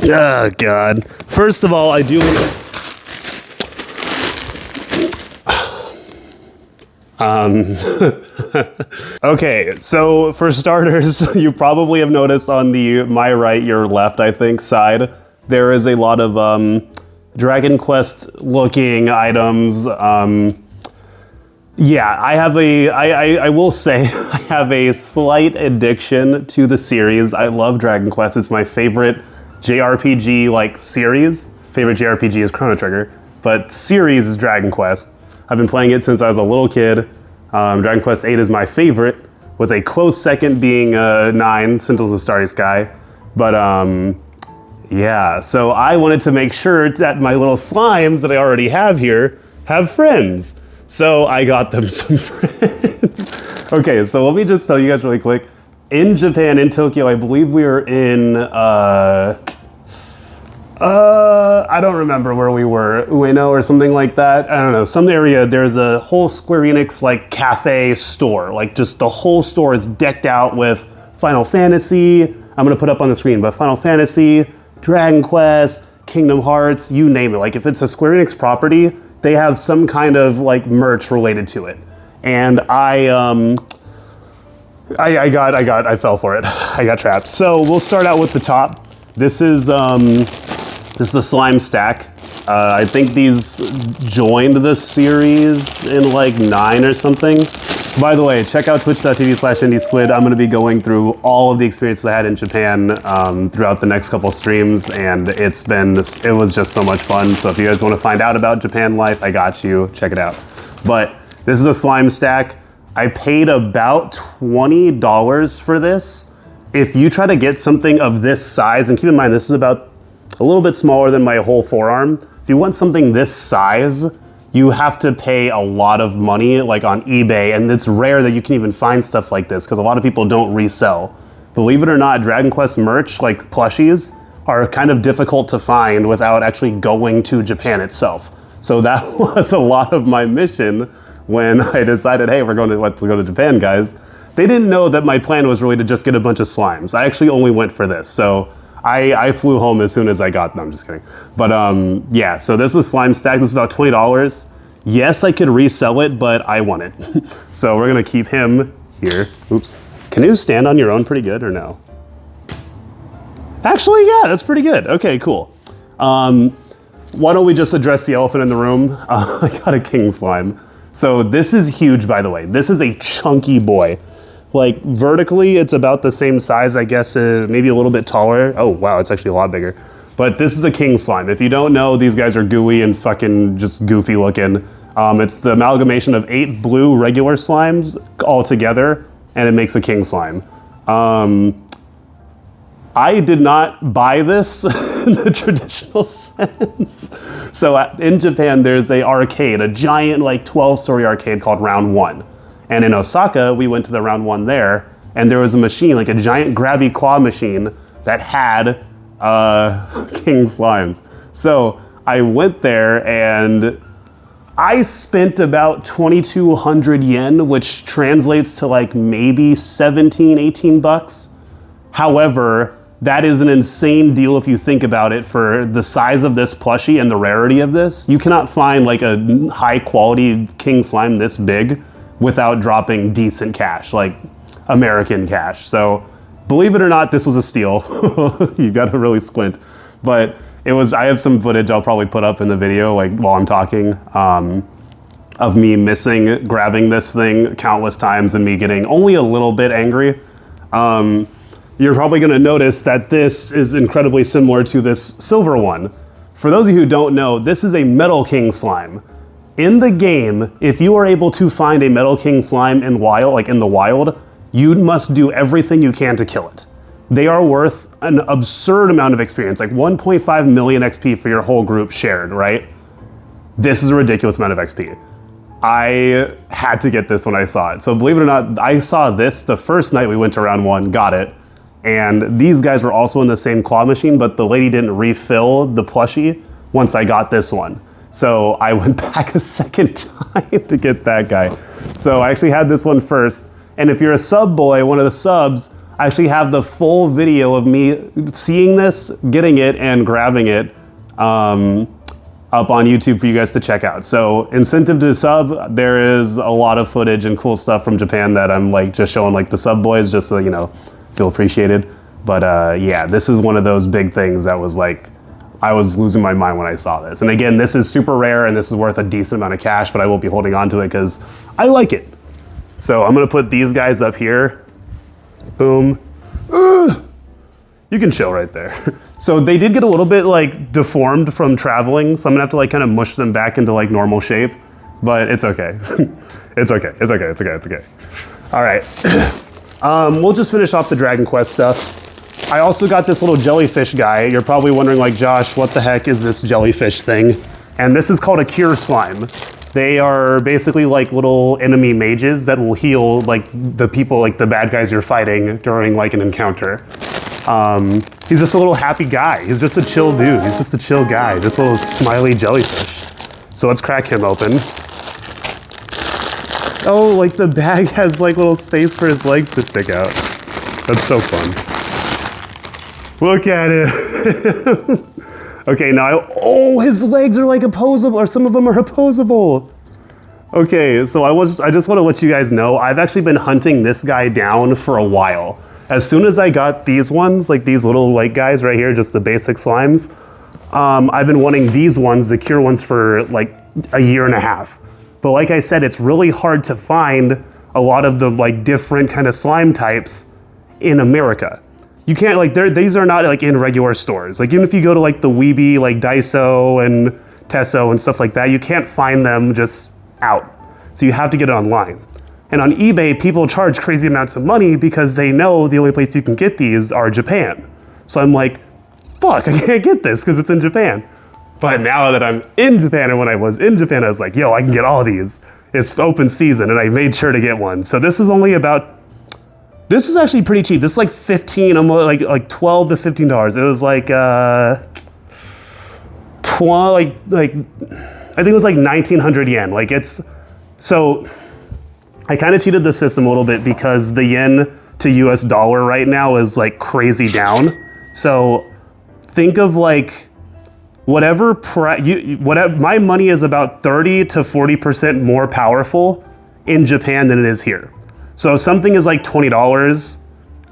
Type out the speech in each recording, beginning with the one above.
Oh, God. First of all, I do want to... Okay, so for starters, you probably have noticed on the my right, your left, I think, side, there is a lot of Dragon Quest looking items. Yeah, I will say, I have a slight addiction to the series. I love Dragon Quest. It's my favorite JRPG like series. Favorite JRPG is Chrono Trigger, but series is Dragon Quest. I've been playing it since I was a little kid. Dragon Quest VIII is my favorite, with a close second being 9, Sentinels of Starry Sky. But yeah, so I wanted to make sure that my little slimes that I already have here have friends. So I got them some friends. Okay, so let me just tell you guys really quick. In Japan, in Tokyo, I believe we were in, I don't remember where we were, Ueno or something like that. I don't know, some area, there's a whole Square Enix like cafe store. Like just the whole store is decked out with Final Fantasy. I'm gonna put up on the screen, but Final Fantasy, Dragon Quest, Kingdom Hearts, you name it. Like if it's a Square Enix property, they have some kind of like merch related to it. And I fell for it. I got trapped. So we'll start out with the top. This is the slime stack. I think these joined the series in like 9 or something. By the way, check out twitch.tv/IndieSquid. I'm gonna be going through all of the experiences I had in Japan throughout the next couple streams, and it was just so much fun. So if you guys wanna find out about Japan life, I got you, check it out. But this is a slime stack. I paid about $20 for this. If you try to get something of this size, and keep in mind, this is about a little bit smaller than my whole forearm. If you want something this size, you have to pay a lot of money, like on eBay, and it's rare that you can even find stuff like this because a lot of people don't resell. Believe it or not, Dragon Quest merch, like plushies, are kind of difficult to find without actually going to Japan itself. So that was a lot of my mission when I decided, hey, let's go to Japan, guys. They didn't know that my plan was really to just get a bunch of slimes. I actually only went for this, so I flew home as soon as I got them. I'm just kidding. But yeah, so this is slime stack. This is about $20. Yes, I could resell it, but I want it. So we're gonna keep him here. Oops. Can you stand on your own pretty good or no? Actually, yeah, that's pretty good. Okay, cool. Why don't we just address the elephant in the room? I got a king slime. So this is huge, by the way. This is a chunky boy. Like vertically, it's about the same size, I guess, maybe a little bit taller. Oh, wow, it's actually a lot bigger. But this is a king slime. If you don't know, these guys are gooey and fucking just goofy looking. It's the amalgamation of 8 blue regular slimes all together, and it makes a king slime. I did not buy this in the traditional sense. So in Japan, there's a arcade, a giant like 12-story arcade called Round 1. And in Osaka, we went to the Round 1 there, and there was a machine, like a giant grabby claw machine that had king slimes. So I went there and I spent about 2,200 yen, which translates to like maybe 17, 18 bucks. However, that is an insane deal if you think about it for the size of this plushie and the rarity of this. You cannot find like a high quality king slime this big without dropping decent cash, like American cash. So believe it or not, this was a steal. You gotta really squint. But it was, I have some footage I'll probably put up in the video like while I'm talking of me grabbing this thing countless times and me getting only a little bit angry. You're probably gonna notice that this is incredibly similar to this silver one. For those of you who don't know, this is a Metal King slime. In the game, if you are able to find a Metal King slime in the wild, you must do everything you can to kill it. They are worth an absurd amount of experience, like 1.5 million XP for your whole group shared, right? This is a ridiculous amount of XP. I had to get this when I saw it. So believe it or not, I saw this the first night we went to Round 1, got it. And these guys were also in the same claw machine, but the lady didn't refill the plushie once I got this one. So I went back a second time to get that guy. So I actually had this one first. And if you're a sub boy, one of the subs, I actually have the full video of me seeing this, getting it, and grabbing it up on YouTube for you guys to check out. So incentive to sub, there is a lot of footage and cool stuff from Japan that I'm like just showing like the sub boys just so, you know, feel appreciated. But yeah, this is one of those big things that was like, I was losing my mind when I saw this. And again, this is super rare and this is worth a decent amount of cash, but I will be holding on to it because I like it. So I'm gonna put these guys up here. Boom. You can chill right there. So they did get a little bit like deformed from traveling, so I'm gonna have to like kind of mush them back into like normal shape, but it's okay. It's okay, it's okay, it's okay, it's okay. All right, we'll just finish off the Dragon Quest stuff. I also got this little jellyfish guy. You're probably wondering like, Josh, what the heck is this jellyfish thing? And this is called a cure slime. They are basically like little enemy mages that will heal like the people, like the bad guys you're fighting during like an encounter. He's just a little happy guy. He's just a chill dude. He's just a chill guy, just a little smiley jellyfish. So let's crack him open. Oh, like the bag has like little space for his legs to stick out. That's so fun. Look at it. Okay, now, oh, his legs are like opposable, or some of them are opposable. Okay, so I just want to let you guys know, I've actually been hunting this guy down for a while. As soon as I got these ones, like these little white guys right here, just the basic slimes, I've been wanting these ones, the cure ones, for like a year and a half. But like I said, it's really hard to find a lot of the like different kind of slime types in America. You can't like, these are not like in regular stores. Like even if you go to like the Weeby, like Daiso and Tesso and stuff like that, you can't find them just out. So you have to get it online. And on eBay, people charge crazy amounts of money because they know the only place you can get these are Japan. So I'm like, fuck, I can't get this because it's in Japan. But now that I'm in Japan, and when I was in Japan, I was like, yo, I can get all these. It's open season, and I made sure to get one. So this is only about, this is actually pretty cheap. This is like 15, almost like 12 to $15. It was like, I think it was like 1900 yen. Like it's, so I kind of cheated the system a little bit because the yen to US dollar right now is like crazy down. So think of like whatever my money is about 30 to 40% more powerful in Japan than it is here. So if something is like $20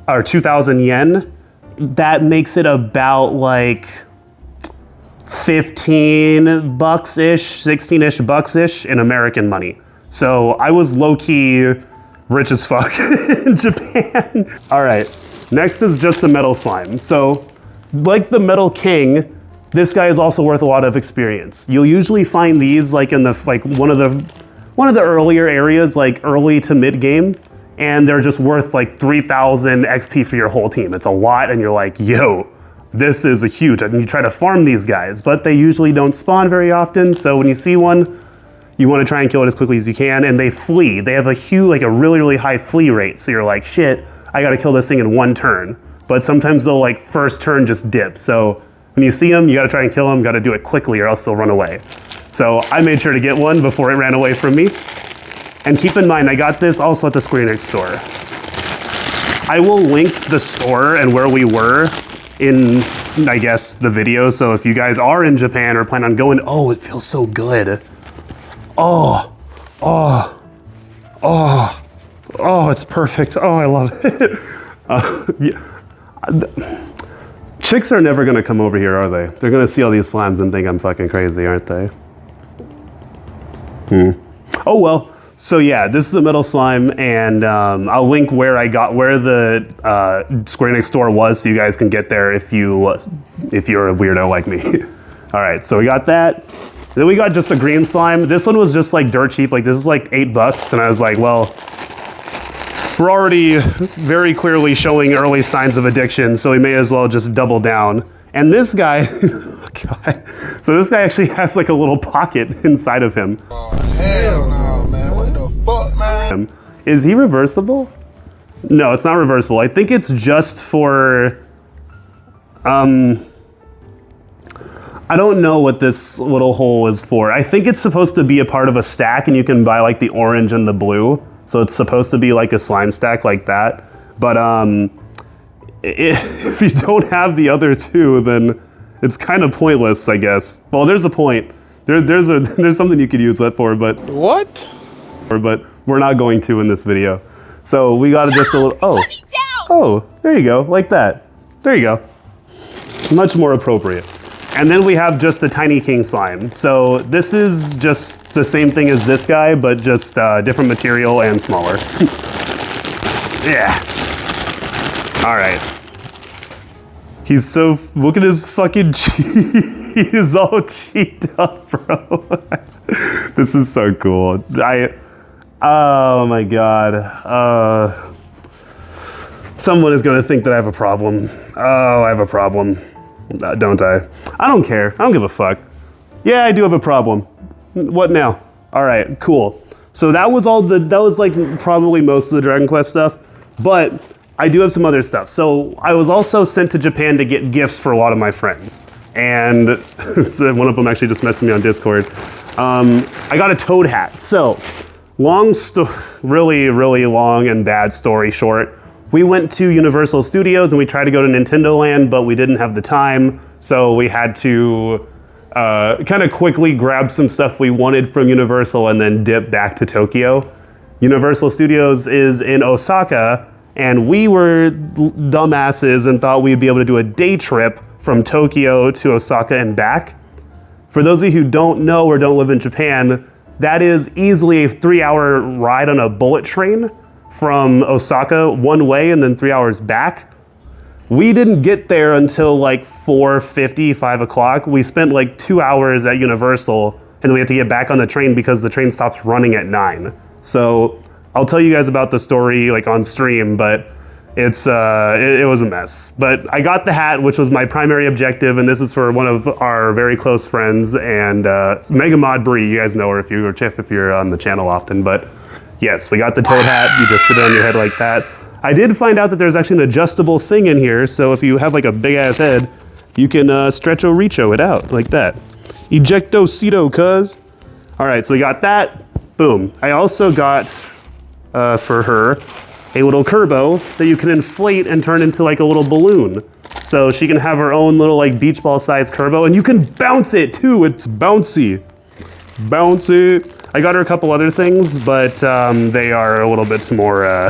or 2,000 yen, that makes it about like 15 bucks-ish, 16-ish bucks-ish in American money. So I was low-key rich as fuck in Japan. All right, next is just the metal slime. So like the Metal King, this guy is also worth a lot of experience. You'll usually find these like in the one of the earlier areas, like early to mid game, and they're just worth like 3,000 XP for your whole team. It's a lot, and you're like, yo, this is a huge, and you try to farm these guys, but they usually don't spawn very often. So when you see one, you want to try and kill it as quickly as you can, and they flee. They have a huge, like a really, really high flee rate. So you're like, shit, I gotta kill this thing in one turn. But sometimes they'll like first turn just dip. So when you see them, you gotta try and kill them, gotta do it quickly or else they'll run away. So I made sure to get one before it ran away from me. And keep in mind, I got this also at the Square Enix store. I will link the store and where we were in, I guess, the video. So if you guys are in Japan or plan on going, oh, it feels so good. Oh, oh, oh, oh, it's perfect. Oh, I love it. Yeah. Chicks are never gonna come over here, are they? They're gonna see all these slimes and think I'm fucking crazy, aren't they? Oh well. So yeah, this is a metal slime, and I'll link where the Square Enix store was, so you guys can get there if you're a weirdo like me. All right, so we got that. Then we got just a green slime. This one was just like dirt cheap. Like this is like $8, and I was like, well, we're already very clearly showing early signs of addiction, so we may as well just double down. And this guy, oh God. So this guy actually has like a little pocket inside of him. Oh, hell no, man. What the fuck, man? Is he reversible? No, it's not reversible. I think it's just for, I don't know what this little hole is for. I think it's supposed to be a part of a stack, and you can buy like the orange and the blue. So it's supposed to be like a slime stack like that. But if you don't have the other two, then it's kind of pointless, I guess. Well, there's a point. There's something you could use that for, but What? but we're not going to in this video. So we got just a little. Oh, there you go, like that. There you go. Much more appropriate. And then we have just a tiny king slime. So this is just the same thing as this guy, but just different material and smaller. Yeah. All right. He's so, look at his fucking cheek. He's all cheeked up, bro. This is so cool. Oh my God. Someone is gonna think that I have a problem. Oh, I have a problem. Don't I? I don't care. I don't give a fuck. Yeah, I do have a problem. What now? All right, cool. So that was like probably most of the Dragon Quest stuff, but I do have some other stuff. So I was also sent to Japan to get gifts for a lot of my friends. And so one of them actually just messaged me on Discord. I got a toad hat. So really, really long and bad story short. We went to Universal Studios and we tried to go to Nintendo Land, but we didn't have the time. So we had to kind of quickly grab some stuff we wanted from Universal and then dip back to Tokyo. Universal Studios is in Osaka, and we were dumbasses and thought we'd be able to do a day trip from Tokyo to Osaka and back. For those of you who don't know or don't live in Japan, that is easily a 3-hour ride on a bullet train from Osaka one way and then 3 hours back. We didn't get there until like 4:50, 5 o'clock. We spent like 2 hours at Universal and then we had to get back on the train because the train stops running at 9. So I'll tell you guys about the story like on stream, but it was a mess. But I got the hat, which was my primary objective, and this is for one of our very close friends, and Mega Mod Bree, you guys know her if you're on the channel often, but yes, we got the toad hat. You just sit it on your head like that. I did find out that there's actually an adjustable thing in here, so if you have like a big ass head, you can stretcho-recho it out like that. Ejecto-cito, cuz. All right, so we got that. Boom. I also got, for her, a little Kerbo that you can inflate and turn into like a little balloon. So she can have her own little like beach ball sized Kerbo, and you can bounce it too. It's bouncy. Bounce it. I got her a couple other things, but they are a little bit more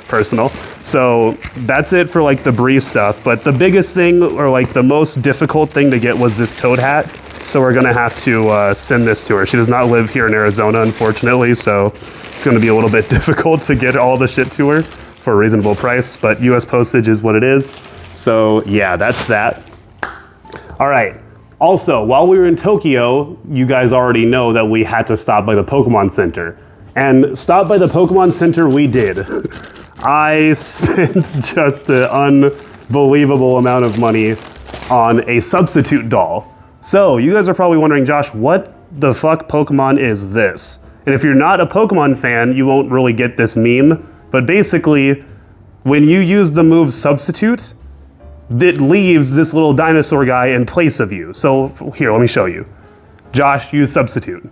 personal. So that's it for like the Bree stuff. But the biggest thing, or like the most difficult thing to get, was this toad hat. So we're gonna have to send this to her. She does not live here in Arizona, unfortunately, so it's gonna be a little bit difficult to get all the shit to her for a reasonable price, but US postage is what it is. So yeah, that's that. All right. Also, while we were in Tokyo, you guys already know that we had to stop by the Pokemon Center. And stop by the Pokemon Center we did. I spent just an unbelievable amount of money on a substitute doll. So, you guys are probably wondering, Josh, what the fuck Pokemon is this? And if you're not a Pokemon fan, you won't really get this meme. But basically, when you use the move Substitute, it leaves this little dinosaur guy in place of you. So here, let me show you. Josh, use Substitute.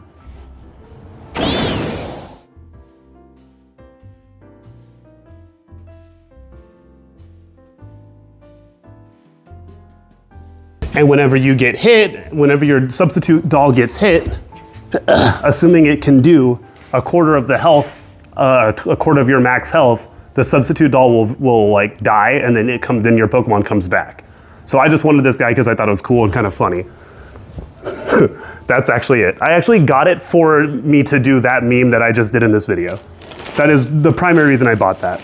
And whenever you get hit, whenever your Substitute doll gets hit, assuming it can do a quarter of the health, a quarter of your max health, the Substitute doll will like die, and then then your Pokemon comes back. So I just wanted this guy because I thought it was cool and kind of funny. That's actually it. I actually got it for me to do that meme that I just did in this video. That is the primary reason I bought that.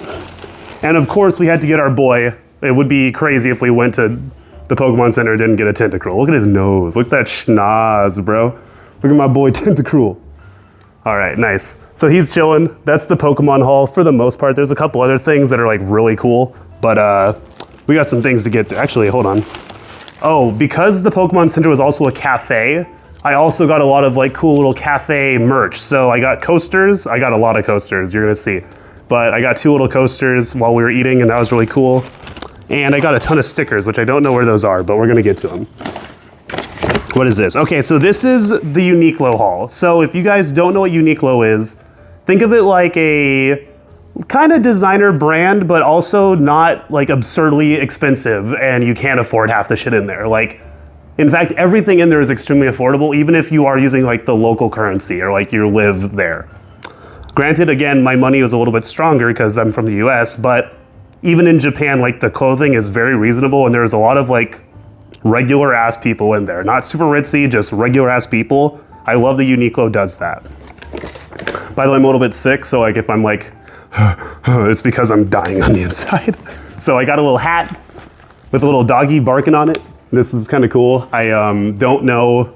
And of course we had to get our boy. It would be crazy if we went to the Pokemon Center and didn't get a Tentacruel. Look at his nose. Look at that schnoz, bro. Look at my boy Tentacruel. All right, nice. So he's chilling. That's the Pokemon haul for the most part. There's a couple other things that are like really cool, but we got some things to get to. Actually, hold on. Oh, because the Pokemon Center was also a cafe, I also got a lot of like cool little cafe merch. So I got coasters. I got a lot of coasters, you're gonna see. But I got 2 little coasters while we were eating, and that was really cool. And I got a ton of stickers, which I don't know where those are, but we're gonna get to them. What is this? Okay, so this is the Uniqlo haul. So if you guys don't know what Uniqlo is, think of it like a kind of designer brand, but also not like absurdly expensive and you can't afford half the shit in there. Like, in fact, everything in there is extremely affordable, even if you are using like the local currency or like you live there. Granted, again, my money is a little bit stronger because I'm from the US, but even in Japan, like the clothing is very reasonable and there's a lot of like regular ass people in there. Not super ritzy, just regular ass people. I love that Uniqlo does that. By the way, I'm a little bit sick, so like if I'm like, it's because I'm dying on the inside. So I got a little hat with a little doggy barking on it. This is kind of cool. I don't know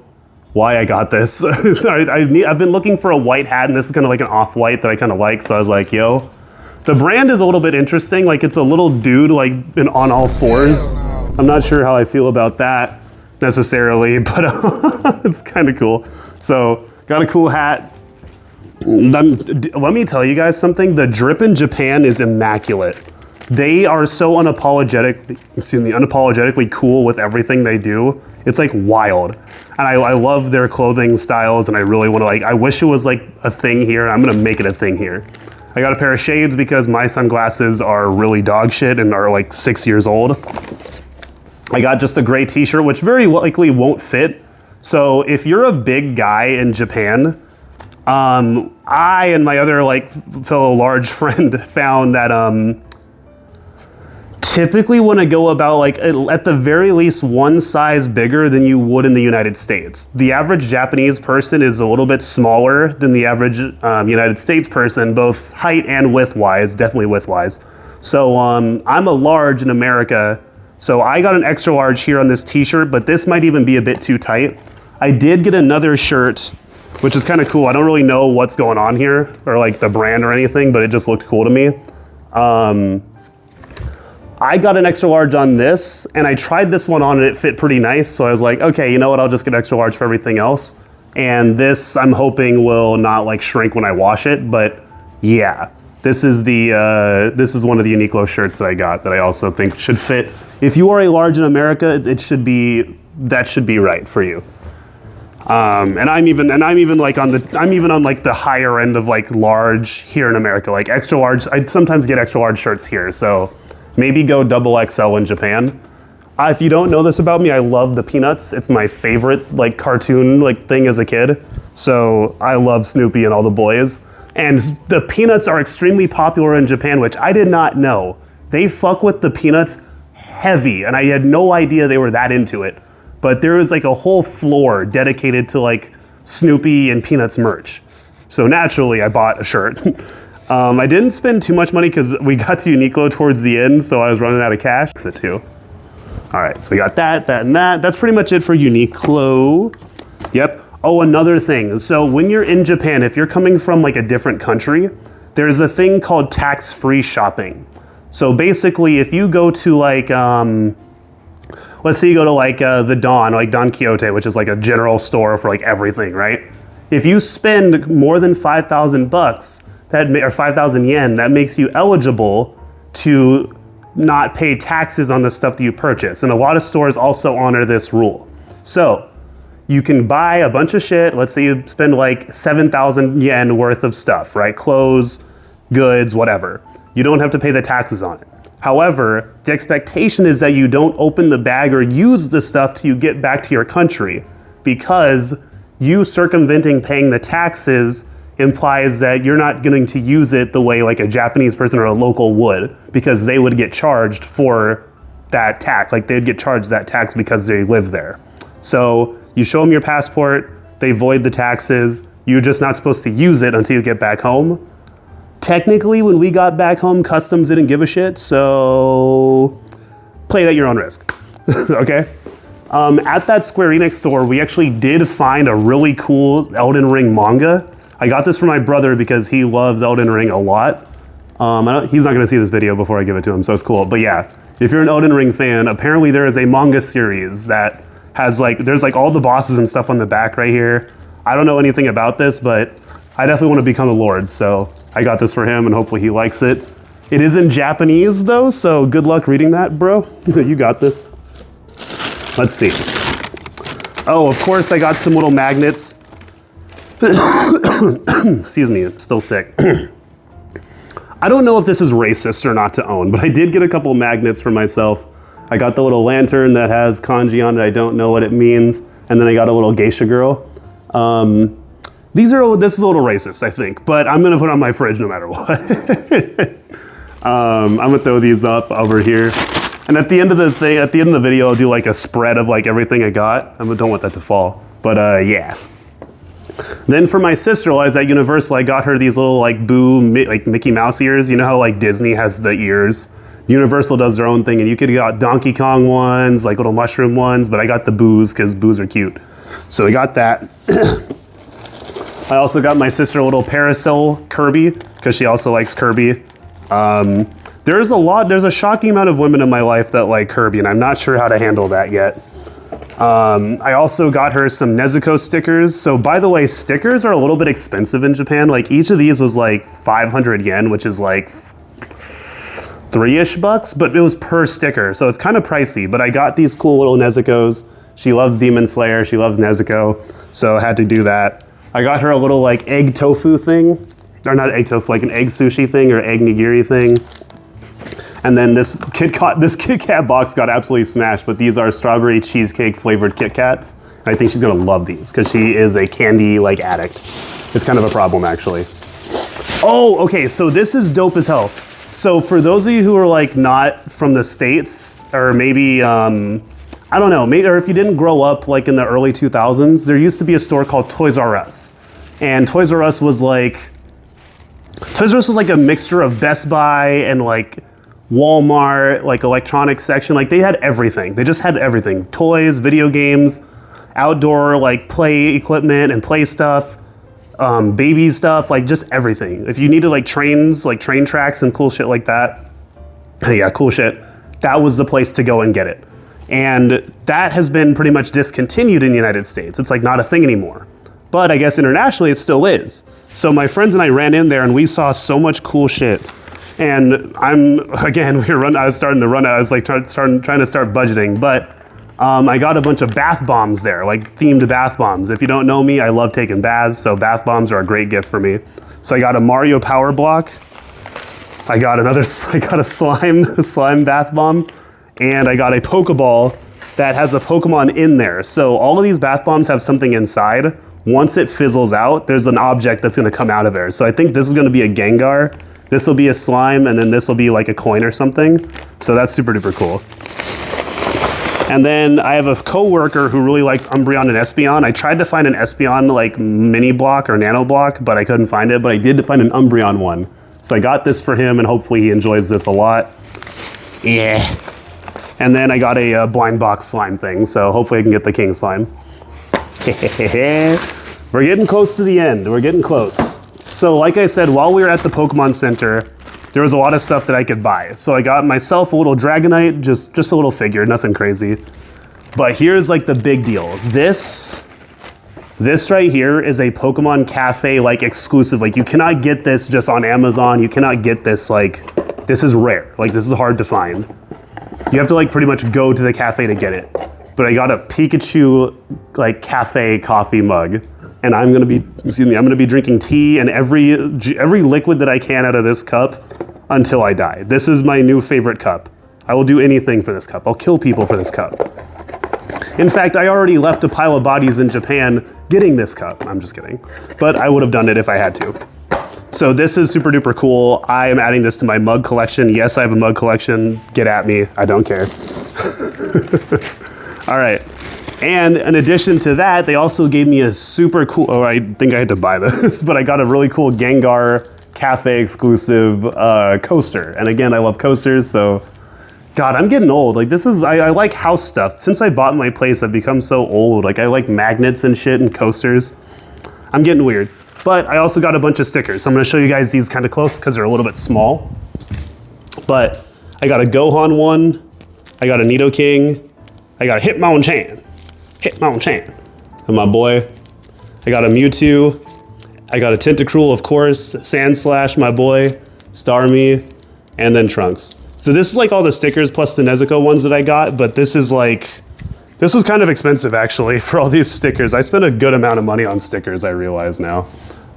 why I got this. I've been looking for a white hat, and this is kind of like an off-white that I kind of like, so I was like, yo. The brand is a little bit interesting. Like it's a little dude like on all fours. I'm not sure how I feel about that necessarily, but it's kind of cool. So got a cool hat. Let me tell you guys something. The drip in Japan is immaculate. They are so unapologetically cool with everything they do. It's like wild. And I love their clothing styles and I really want to like, I wish it was like a thing here. I'm gonna make it a thing here. I got a pair of shades because my sunglasses are really dog shit and are like 6 years old. I got just a gray t-shirt, which very likely won't fit. So if you're a big guy in Japan, I and my other like fellow large friend found that typically want to go about like at the very least one size bigger than you would in the United States. The average Japanese person is a little bit smaller than the average United States person, both height and width-wise, definitely width-wise. So I'm a large in America, so I got an extra large here on this t-shirt, but this might even be a bit too tight. I did get another shirt, which is kind of cool. I don't really know what's going on here or like the brand or anything, but it just looked cool to me. I got an extra large on this and I tried this one on and it fit pretty nice. So I was like, okay, you know what? I'll just get extra large for everything else. And this I'm hoping will not like shrink when I wash it, but yeah, this is one of the Uniqlo shirts that I got that I also think should fit. If you are a large in America, that should be right for you. And I'm even like on the higher end of like large here in America, like extra large. I sometimes get extra large shirts here, so maybe go double XL in Japan. If you don't know this about me, I love the Peanuts. It's my favorite like cartoon like thing as a kid. So I love Snoopy and all the boys. And the Peanuts are extremely popular in Japan, which I did not know. They fuck with the Peanuts heavy, and I had no idea they were that into it. But there was like a whole floor dedicated to like Snoopy and Peanuts merch. So naturally I bought a shirt. I didn't spend too much money because we got to Uniqlo towards the end, so I was running out of cash. Too. All right, so we got that, and that. That's pretty much it for Uniqlo. Yep. Oh, another thing. So when you're in Japan, if you're coming from like a different country, there's a thing called tax-free shopping. So basically, if you go to like, let's say you go to like the Don Quixote, which is like a general store for like everything, right? If you spend more than 5,000 bucks, or 5,000 yen, that makes you eligible to not pay taxes on the stuff that you purchase. And a lot of stores also honor this rule. So you can buy a bunch of shit. Let's say you spend like 7,000 yen worth of stuff, right? Clothes, goods, whatever. You don't have to pay the taxes on it. However, the expectation is that you don't open the bag or use the stuff till you get back to your country, because you circumventing paying the taxes implies that you're not going to use it the way like a Japanese person or a local would, because they would get charged for that tax. Like they'd get charged that tax because they live there. So you show them your passport, they void the taxes, you're just not supposed to use it until you get back home. Technically, when we got back home, customs didn't give a shit, so play it at your own risk, okay? At that Square Enix store, we actually did find a really cool Elden Ring manga. I got this for my brother because he loves Elden Ring a lot. He's not gonna see this video before I give it to him, so it's cool. But yeah, if you're an Elden Ring fan, apparently there is a manga series that has like, there's like all the bosses and stuff on the back right here. I don't know anything about this, but I definitely want to become a lord, so I got this for him and hopefully he likes it. It is in Japanese though, so good luck reading that, bro. You got this. Let's see. Oh, of course I got some little magnets. Excuse me, I'm still sick. I don't know if this is racist or not to own, but I did get a couple magnets for myself. I got the little lantern that has kanji on it. I don't know what it means. And then I got a little geisha girl. This is a little racist, I think, but I'm gonna put it on my fridge no matter what. I'm gonna throw these up over here. And at the end of the video, I'll do like a spread of like everything I got. I don't want that to fall, but yeah. Then for my sister, while I was at Universal, I got her these little like like Mickey Mouse ears. You know how like Disney has the ears? Universal does their own thing, and you could got Donkey Kong ones, like little mushroom ones, but I got the Boos because Boos are cute. So we got that. I also got my sister a little parasol Kirby because she also likes Kirby. There's a shocking amount of women in my life that like Kirby, and I'm not sure how to handle that yet. I also got her some Nezuko stickers. So by the way, stickers are a little bit expensive in Japan. Like each of these was like 500 yen, which is like $3-ish bucks, but it was per sticker. So it's kind of pricey, but I got these cool little Nezukos. She loves Demon Slayer, she loves Nezuko, so I had to do that. I got her a little like egg tofu thing, or not egg tofu, like an egg sushi thing or egg nigiri thing. And then this Kit Kat box got absolutely smashed, but these are strawberry cheesecake flavored Kit Kats. And I think she's gonna love these because she is a candy like addict. It's kind of a problem actually. Oh, okay, so this is dope as hell. So for those of you who are like not from the States, or maybe, I don't know, maybe, or if you didn't grow up like in the early 2000s, there used to be a store called Toys R Us. And Toys R Us was like a mixture of Best Buy and like Walmart, like electronics section. Like they had everything. They just had everything. Toys, video games, outdoor like play equipment and play stuff, baby stuff, like just everything. If you needed like trains, like train tracks and cool shit like that, yeah, cool shit, that was the place to go and get it. And that has been pretty much discontinued in the United States. It's like not a thing anymore. But I guess internationally it still is. So my friends and I ran in there and we saw so much cool shit. And I was starting to run out. I was like trying to start budgeting, but I got a bunch of bath bombs there, like themed bath bombs. If you don't know me, I love taking baths, so bath bombs are a great gift for me. So I got a Mario Power Block. I got a slime bath bomb, and I got a Pokeball that has a Pokemon in there. So all of these bath bombs have something inside. Once it fizzles out, there's an object that's gonna come out of there. So I think this is gonna be a Gengar, this will be a slime, and then this will be like a coin or something. So that's super duper cool. And then I have a coworker who really likes Umbreon and Espeon. I tried to find an Espeon like mini block or nano block, but I couldn't find it, but I did find an Umbreon one. So I got this for him and hopefully he enjoys this a lot. Yeah. And then I got a blind box slime thing, so hopefully I can get the king slime. We're getting close to the end, we're getting close. So like I said, while we were at the Pokemon Center, there was a lot of stuff that I could buy. So I got myself a little Dragonite, just a little figure, nothing crazy. But here's like the big deal. This right here is a Pokemon Cafe like exclusive. Like you cannot get this just on Amazon. You cannot get this like, this is rare. Like this is hard to find. You have to like pretty much go to the cafe to get it. But I got a Pikachu like cafe coffee mug. And I'm gonna be drinking tea and every liquid that I can out of this cup until I die. This is my new favorite cup. I will do anything for this cup. I'll kill people for this cup. In fact, I already left a pile of bodies in Japan getting this cup. I'm just kidding. But I would have done it if I had to. So this is super duper cool. I am adding this to my mug collection. Yes, I have a mug collection. Get at me, I don't care. All right. And in addition to that, they also gave me a super cool, oh, I think I had to buy this, but I got a really cool Gengar Cafe exclusive coaster. And again, I love coasters, so God, I'm getting old. Like this is, I like house stuff. Since I bought my place, I've become so old. Like I like magnets and shit and coasters. I'm getting weird. But I also got a bunch of stickers. So I'm gonna show you guys these kind of close because they're a little bit small. But I got a Gohan one, I got a Nidoking, I got a Hitmonchan. And my boy, I got a Mewtwo, I got a Tentacruel, of course, Sandslash, my boy, Starmie, and then Trunks. So this is like all the stickers plus the Nezuko ones that I got, but this was kind of expensive actually for all these stickers. I spent a good amount of money on stickers, I realize now.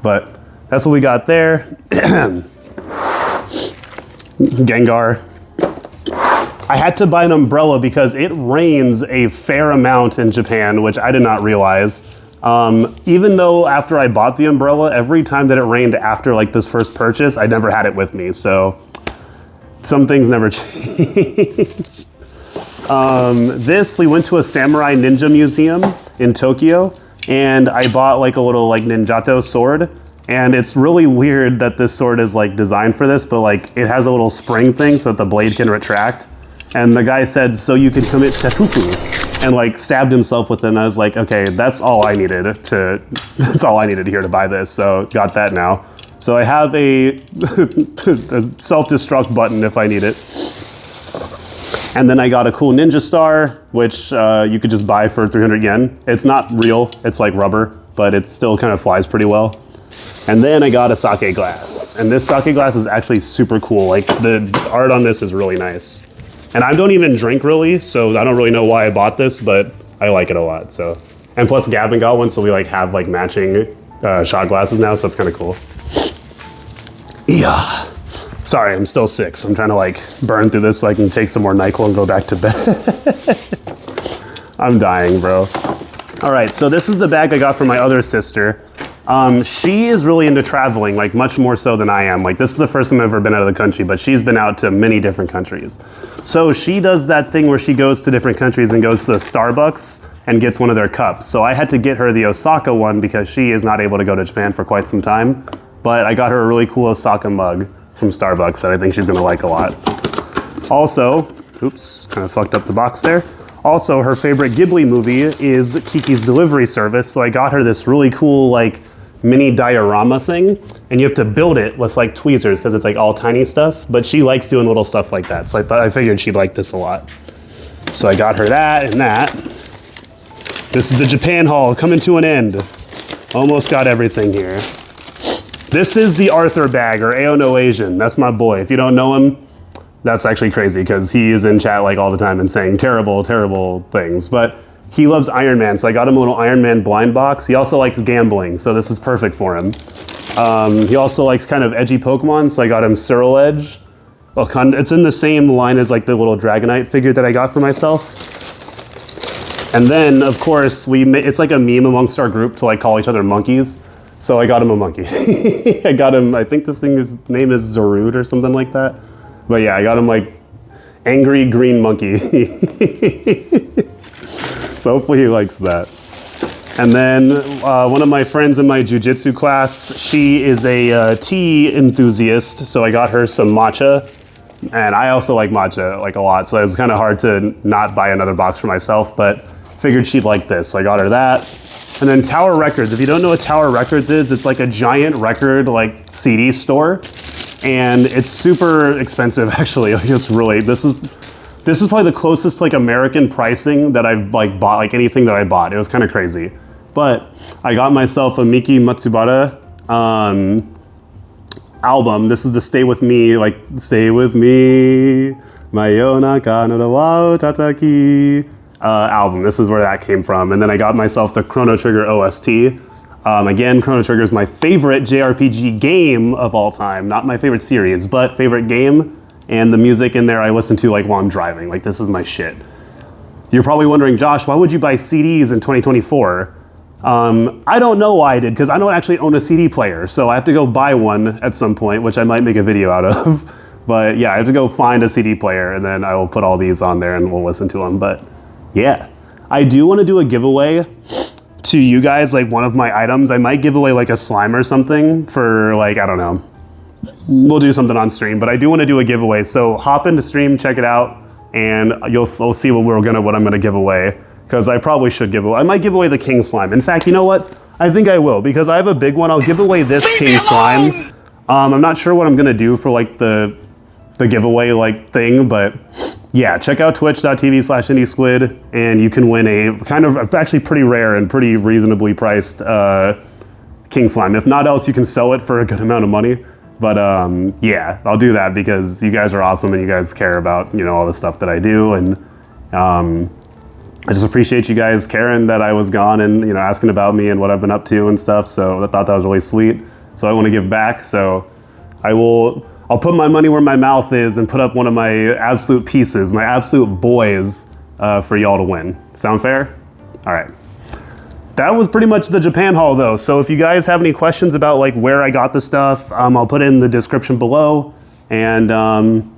But that's what we got there. Gengar. I had to buy an umbrella because it rains a fair amount in Japan, which I did not realize. Even though after I bought the umbrella, every time that it rained after like this first purchase, I never had it with me. So some things never change. We went to a samurai ninja museum in Tokyo, and I bought like a little like ninjato sword. And it's really weird that this sword is like designed for this, but like it has a little spring thing so that the blade can retract. And the guy said, so you can commit seppuku, and like stabbed himself with it. And I was like, okay, that's all I needed here to buy this. So got that now. So I have a self-destruct button if I need it. And then I got a cool ninja star, which you could just buy for 300 yen. It's not real, it's like rubber, but it still kind of flies pretty well. And then I got a sake glass. And this sake glass is actually super cool. Like the art on this is really nice. And I don't even drink really, so I don't really know why I bought this, but I like it a lot, so. And plus Gavin got one, so we like have like matching shot glasses now, so it's kind of cool. Yeah. Sorry, I'm still sick, so I'm trying to like burn through this so I can take some more NyQuil and go back to bed. I'm dying, bro. All right, so this is the bag I got from my other sister. She is really into traveling, like much more so than I am. Like this is the first time I've ever been out of the country, but she's been out to many different countries. So she does that thing where she goes to different countries and goes to Starbucks and gets one of their cups. So I had to get her the Osaka one because she is not able to go to Japan for quite some time. But I got her a really cool Osaka mug from Starbucks that I think she's gonna like a lot. Also, oops, kind of fucked up the box there. Also, her favorite Ghibli movie is Kiki's Delivery Service. So I got her this really cool like mini diorama thing, and you have to build it with like tweezers because it's like all tiny stuff, but she likes doing little stuff like that. So I figured she'd like this a lot. So I got her that and that. This is the Japan haul coming to an end. Almost got everything here. This is the Arthur bag, or Aono Asian. That's my boy. If you don't know him, that's actually crazy because he is in chat like all the time and saying terrible, terrible things. But he loves Iron Man, so I got him a little Iron Man blind box. He also likes gambling, so this is perfect for him. He also likes kind of edgy Pokemon, so I got him Cyril Edge. Well, it's in the same line as like the little Dragonite figure that I got for myself. And then, of course, it's like a meme amongst our group to like call each other monkeys. So I got him a monkey. I got him, I think his name is Zarud or something like that. But yeah, I got him like angry green monkey. So hopefully he likes that. And then one of my friends in my jujitsu class, she is a tea enthusiast, so I got her some matcha. And I also like matcha like a lot, so it was kind of hard to not buy another box for myself, but figured she'd like this, so I got her that. And then Tower Records. If you don't know what Tower Records is, it's like a giant record like CD store, and it's super expensive actually. It's really this is probably the closest to like American pricing that I've like bought, like anything that I bought. It was kind of crazy. But I got myself a Miki Matsubara album. This is the Stay With Me, like Stay With Me, Mayonaka no wa tataki album. This is where that came from. And then I got myself the Chrono Trigger OST. Again, Chrono Trigger is my favorite JRPG game of all time. Not my favorite series, but favorite game. And the music in there I listen to like while I'm driving. Like this is my shit. You're probably wondering, Josh, why would you buy CDs in 2024? I don't know why I did, because I don't actually own a CD player. So I have to go buy one at some point, which I might make a video out of. But yeah, I have to go find a CD player and then I will put all these on there and we'll listen to them. But yeah, I do want to do a giveaway to you guys, like one of my items. I might give away like a slime or something for like, I don't know. We'll do something on stream, but I do want to do a giveaway. So hop into stream, check it out, and you'll see what I'm gonna give away. Because I probably should give away. I might give away the King Slime. In fact, you know what? I think I will, because I have a big one. I'll give away this King Slime. I'm not sure what I'm gonna do for like the giveaway like thing, but yeah, check out twitch.tv/indiesquid and you can win a kind of actually pretty rare and pretty reasonably priced King Slime. If not else, you can sell it for a good amount of money. But yeah, I'll do that because you guys are awesome and you guys care about, you know, all the stuff that I do. And I just appreciate you guys caring that I was gone and, you know, asking about me and what I've been up to and stuff. So I thought that was really sweet. So I want to give back. So I will I'll put my money where my mouth is and put up one of my absolute pieces, my absolute boys, for y'all to win. Sound fair? All right. That was pretty much the Japan haul though. So if you guys have any questions about like where I got the stuff, I'll put it in the description below. And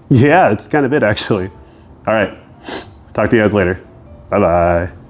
yeah, it's kind of it actually. All right. Talk to you guys later. Bye-bye.